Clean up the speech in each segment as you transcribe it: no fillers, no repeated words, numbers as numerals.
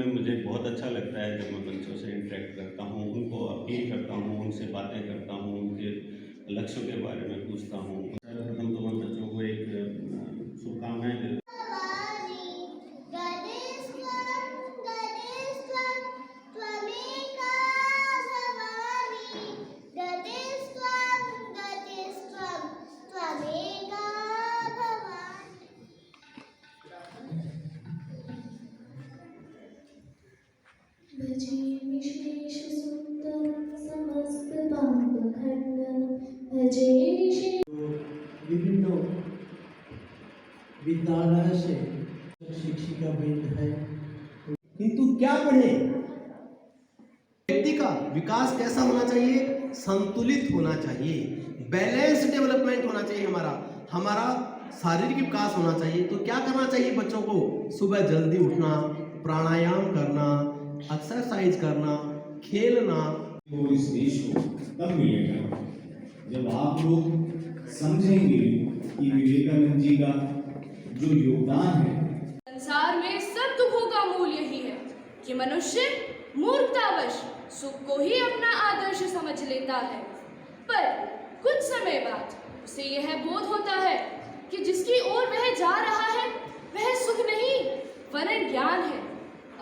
मुझे बहुत अच्छा लगता है जब मैं बच्चों से इंटरेक्ट करता हूँ, उनको अपील करता हूँ, उनसे बातें करता हूँ, उनके लक्ष्यों के बारे में पूछता हूँ। सर्वप्रथम तो मैं बच्चों को एक शुभकामनाएँ देता हूँ। भजे विशेष सुंदर समस्त पापखंड भजे विशेष। विभिन्न विद्यालय से शिक्षिका वृंद है, किंतु क्या पढ़े? व्यक्ति का विकास कैसा होना चाहिए? संतुलित होना चाहिए, बैलेंस डेवलपमेंट होना चाहिए। हमारा शारीरिक विकास होना चाहिए। तो क्या करना चाहिए बच्चों को? सुबह जल्दी उठना, प्राणायाम करना, एक्सरसाइज करना, खेलना। वो इस देश को तब मिलेगा जब आप लोग समझेंगे कि विवेकानंद जी का जो योगदान है। संसार में सब दुखों का मूल यही है कि मनुष्य मूर्खतावश सुख को ही अपना आदर्श समझ लेता है, पर कुछ समय बाद उसे यह बोध होता है कि जिसकी ओर वह जा रहा है वह सुख नहीं वरन ज्ञान है।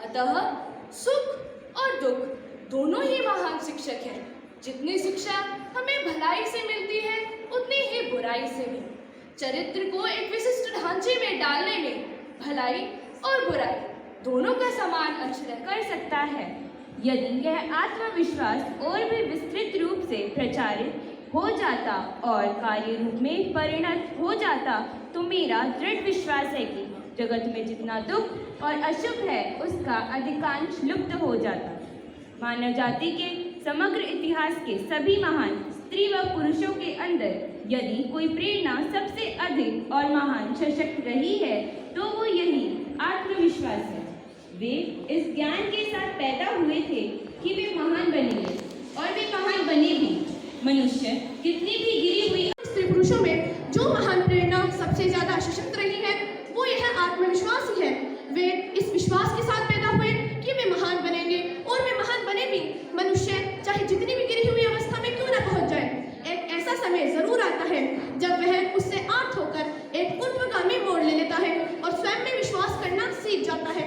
अतः सुख और दुख दोनों ही महान शिक्षक हैं। जितनी शिक्षा हमें भलाई से मिलती है उतनी ही बुराई से भी। चरित्र को एक विशिष्ट ढांचे में डालने में भलाई और बुराई दोनों का समान अक्षर कर सकता है। यदि यह आत्मविश्वास और भी विस्तृत रूप से प्रचारित हो जाता और कार्य रूप में परिणत हो जाता तो मेरा दृढ़ विश्वास है कि जगत में जितना दुख और अशुभ है उसका अधिकांश लुप्त हो जाता। मानव जाति के समग्र इतिहास के सभी महान स्त्री व पुरुषों के अंदर यदि कोई प्रेरणा सबसे अधिक और महान सशक्त रही है तो वो यही आत्मविश्वास है। वे इस ज्ञान के साथ पैदा हुए थे कि वे महान बनेंगे और वे महान बने भी। मनुष्य कितनी भी गिरी हुई स्त्री पुरुषों में जो महान प्रेरणा सबसे ज्यादा सशक्त रही है वो यह आत्मविश्वास ही है। वे इस विश्वास के साथ पैदा हुए कि वे महान बनेंगे और वे महान बने भी। मनुष्य चाहे जितनी भी गिरी हुई अवस्था में क्यों न पहुंच जाए, एक ऐसा समय जरूर आता है जब वह उससे आर्थ होकर एक ऊर्ध्वगामी मोड़ ले लेता है और स्वयं में विश्वास करना सीख जाता है।